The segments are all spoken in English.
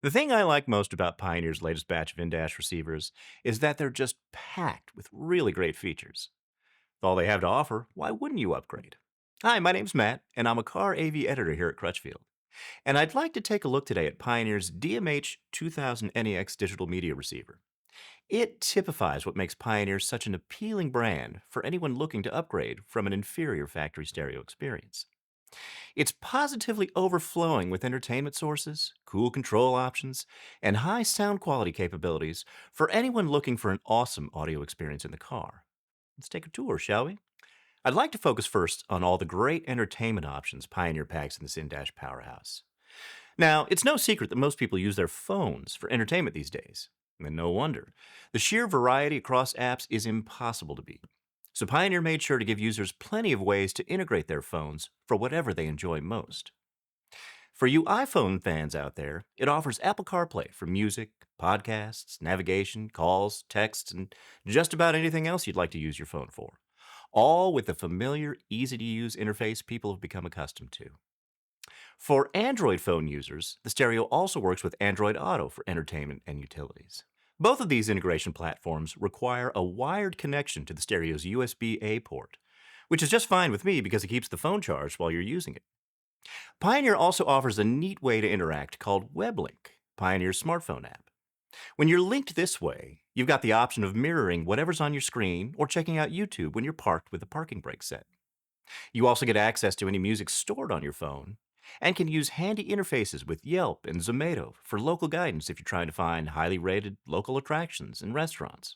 The thing I like most about Pioneer's latest batch of in-dash receivers is that they're just packed with really great features. With all they have to offer, why wouldn't you upgrade? Hi, my name's Matt, and I'm a car AV editor here at Crutchfield. And I'd like to take a look today at Pioneer's DMH-2000NEX digital media receiver. It typifies what makes Pioneer such an appealing brand for anyone looking to upgrade from an inferior factory stereo experience. It's positively overflowing with entertainment sources, cool control options, and high sound quality capabilities for anyone looking for an awesome audio experience in the car. Let's take a tour, shall we? I'd like to focus first on all the great entertainment options Pioneer packs in this in-dash powerhouse. Now, it's no secret that most people use their phones for entertainment these days. And no wonder. The sheer variety across apps is impossible to beat. So Pioneer made sure to give users plenty of ways to integrate their phones for whatever they enjoy most. For you iPhone fans out there, it offers Apple CarPlay for music, podcasts, navigation, calls, texts, and just about anything else you'd like to use your phone for. All with the familiar, easy to use interface people have become accustomed to. For Android phone users, the stereo also works with Android Auto for entertainment and utilities. Both of these integration platforms require a wired connection to the stereo's USB-A port, which is just fine with me because it keeps the phone charged while you're using it. Pioneer also offers a neat way to interact called WebLink, Pioneer's smartphone app. When you're linked this way, you've got the option of mirroring whatever's on your screen or checking out YouTube when you're parked with the parking brake set. You also get access to any music stored on your phone and can use handy interfaces with Yelp and Zomato for local guidance if you're trying to find highly rated local attractions and restaurants.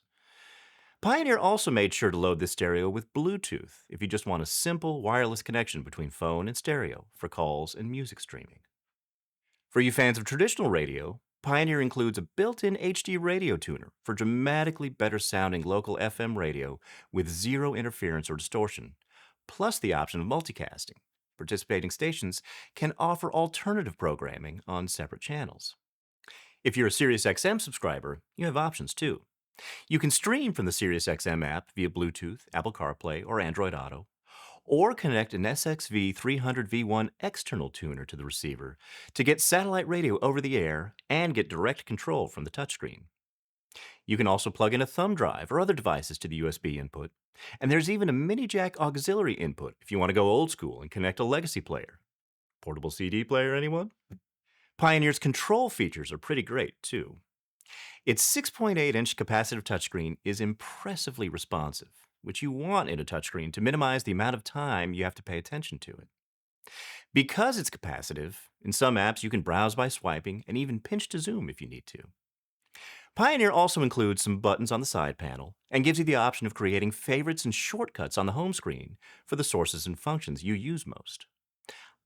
Pioneer also made sure to load this stereo with Bluetooth if you just want a simple wireless connection between phone and stereo for calls and music streaming. For you fans of traditional radio, Pioneer includes a built-in HD radio tuner for dramatically better sounding local FM radio with zero interference or distortion, plus the option of multicasting. Participating stations can offer alternative programming on separate channels. If you're a SiriusXM subscriber, you have options too. You can stream from the SiriusXM app via Bluetooth, Apple CarPlay, or Android Auto, or connect an SXV 300V1 external tuner to the receiver to get satellite radio over the air and get direct control from the touchscreen. You can also plug in a thumb drive or other devices to the USB input, and there's even a mini jack auxiliary input if you want to go old school and connect a legacy player. Portable CD player, anyone? Pioneer's control features are pretty great, too. Its 6.8-inch capacitive touchscreen is impressively responsive, which you want in a touchscreen to minimize the amount of time you have to pay attention to it. Because it's capacitive, in some apps you can browse by swiping and even pinch to zoom if you need to. Pioneer also includes some buttons on the side panel and gives you the option of creating favorites and shortcuts on the home screen for the sources and functions you use most.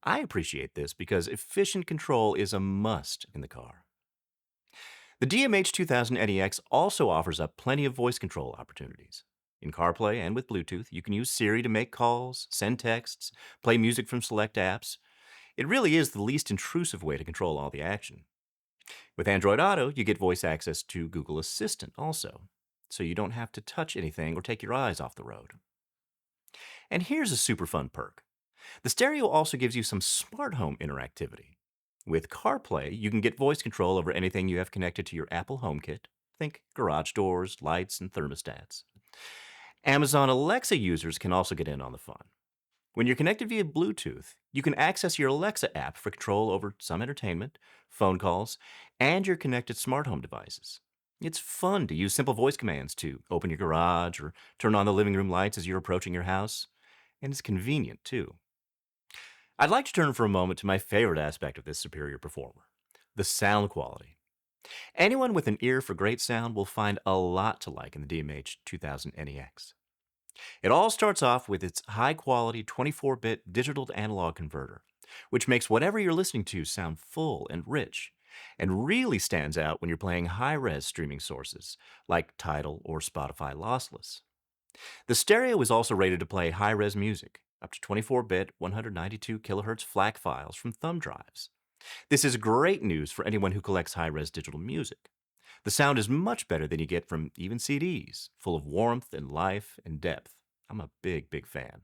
I appreciate this because efficient control is a must in the car. The DMH-2000NEX also offers up plenty of voice control opportunities. In CarPlay and with Bluetooth, you can use Siri to make calls, send texts, play music from select apps. It really is the least intrusive way to control all the action. With Android Auto, you get voice access to Google Assistant also, so you don't have to touch anything or take your eyes off the road. And here's a super fun perk. The stereo also gives you some smart home interactivity. With CarPlay, you can get voice control over anything you have connected to your Apple HomeKit. Think garage doors, lights, and thermostats. Amazon Alexa users can also get in on the fun. When you're connected via Bluetooth, you can access your Alexa app for control over some entertainment, phone calls, and your connected smart home devices. It's fun to use simple voice commands to open your garage or turn on the living room lights as you're approaching your house, and it's convenient too. I'd like to turn for a moment to my favorite aspect of this superior performer, the sound quality. Anyone with an ear for great sound will find a lot to like in the DMH-2000NEX. It all starts off with its high-quality 24-bit digital to analog converter, which makes whatever you're listening to sound full and rich, and really stands out when you're playing high-res streaming sources like Tidal or Spotify lossless. The stereo is also rated to play high-res music, up to 24-bit 192 kHz FLAC files from thumb drives. This is great news for anyone who collects high-res digital music. The sound is much better than you get from even CDs, full of warmth and life and depth. I'm a big fan.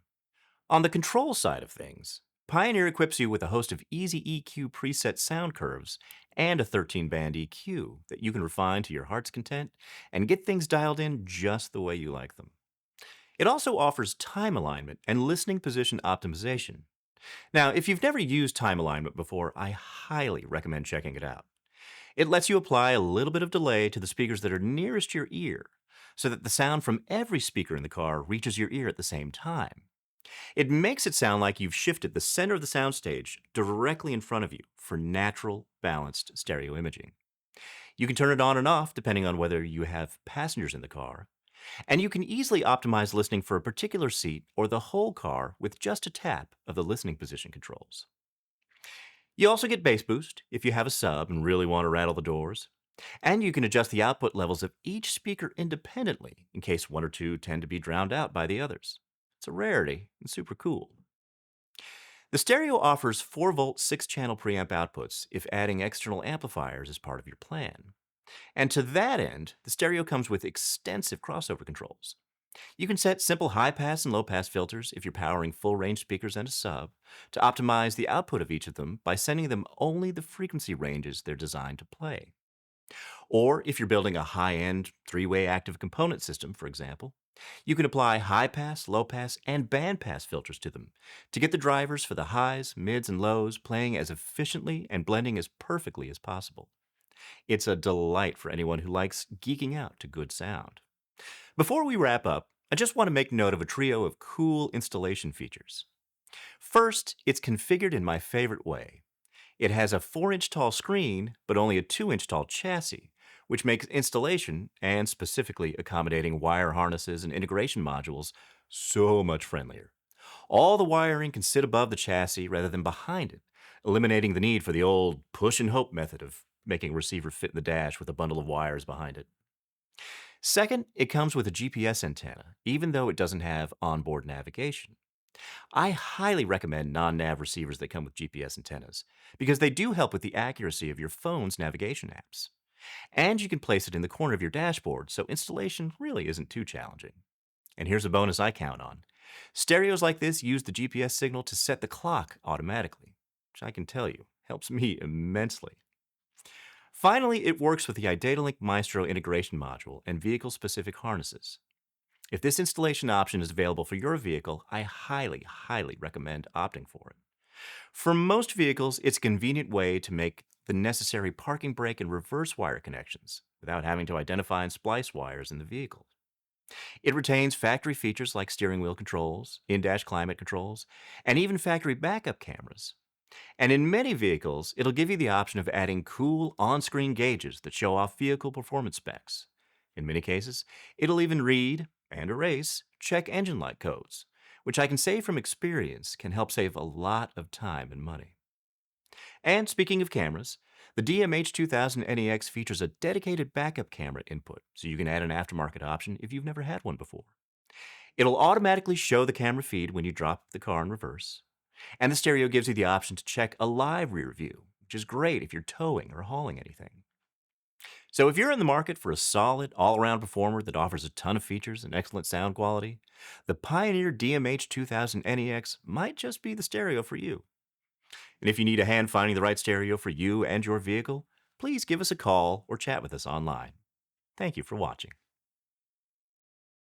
On the control side of things, Pioneer equips you with a host of easy EQ preset sound curves and a 13-band EQ that you can refine to your heart's content and get things dialed in just the way you like them. It also offers time alignment and listening position optimization. Now, if you've never used time alignment before, I highly recommend checking it out. It lets you apply a little bit of delay to the speakers that are nearest your ear so that the sound from every speaker in the car reaches your ear at the same time. It makes it sound like you've shifted the center of the soundstage directly in front of you for natural, balanced stereo imaging. You can turn it on and off depending on whether you have passengers in the car, and you can easily optimize listening for a particular seat or the whole car with just a tap of the listening position controls. You also get bass boost if you have a sub and really want to rattle the doors, and you can adjust the output levels of each speaker independently in case one or two tend to be drowned out by the others. It's a rarity and super cool. The stereo offers 4-volt 6-channel preamp outputs if adding external amplifiers is part of your plan. And to that end, the stereo comes with extensive crossover controls. You can set simple high-pass and low-pass filters if you're powering full-range speakers and a sub to optimize the output of each of them by sending them only the frequency ranges they're designed to play. Or if you're building a high-end 3-way active component system, for example, you can apply high-pass, low-pass, and band-pass filters to them to get the drivers for the highs, mids, and lows playing as efficiently and blending as perfectly as possible. It's a delight for anyone who likes geeking out to good sound. Before we wrap up, I just want to make note of a trio of cool installation features. First, it's configured in my favorite way. It has a 4-inch tall screen, but only a 2-inch tall chassis, which makes installation, and specifically accommodating wire harnesses and integration modules, so much friendlier. All the wiring can sit above the chassis rather than behind it, eliminating the need for the old push and hope method of making a receiver fit in the dash with a bundle of wires behind it. Second, it comes with a GPS antenna, even though it doesn't have onboard navigation. I highly recommend non-nav receivers that come with GPS antennas because they do help with the accuracy of your phone's navigation apps. And you can place it in the corner of your dashboard, so installation really isn't too challenging. And here's a bonus I count on. Stereos like this use the GPS signal to set the clock automatically, which I can tell you helps me immensely. Finally, it works with the iDatalink Maestro integration module and vehicle-specific harnesses. If this installation option is available for your vehicle, I highly recommend opting for it. For most vehicles, it's a convenient way to make the necessary parking brake and reverse wire connections without having to identify and splice wires in the vehicle. It retains factory features like steering wheel controls, in-dash climate controls, and even factory backup cameras. And in many vehicles, it'll give you the option of adding cool on-screen gauges that show off vehicle performance specs. In many cases, it'll even read and erase check engine light codes, which I can say from experience can help save a lot of time and money. And speaking of cameras, the DMH-2000NEX features a dedicated backup camera input, so you can add an aftermarket option if you've never had one before. It'll automatically show the camera feed when you drop the car in reverse, and the stereo gives you the option to check a live rear view, which is great if you're towing or hauling anything. So if you're in the market for a solid, all-around performer that offers a ton of features and excellent sound quality, the Pioneer DMH-2000NEX might just be the stereo for you. And if you need a hand finding the right stereo for you and your vehicle, please give us a call or chat with us online. Thank you for watching.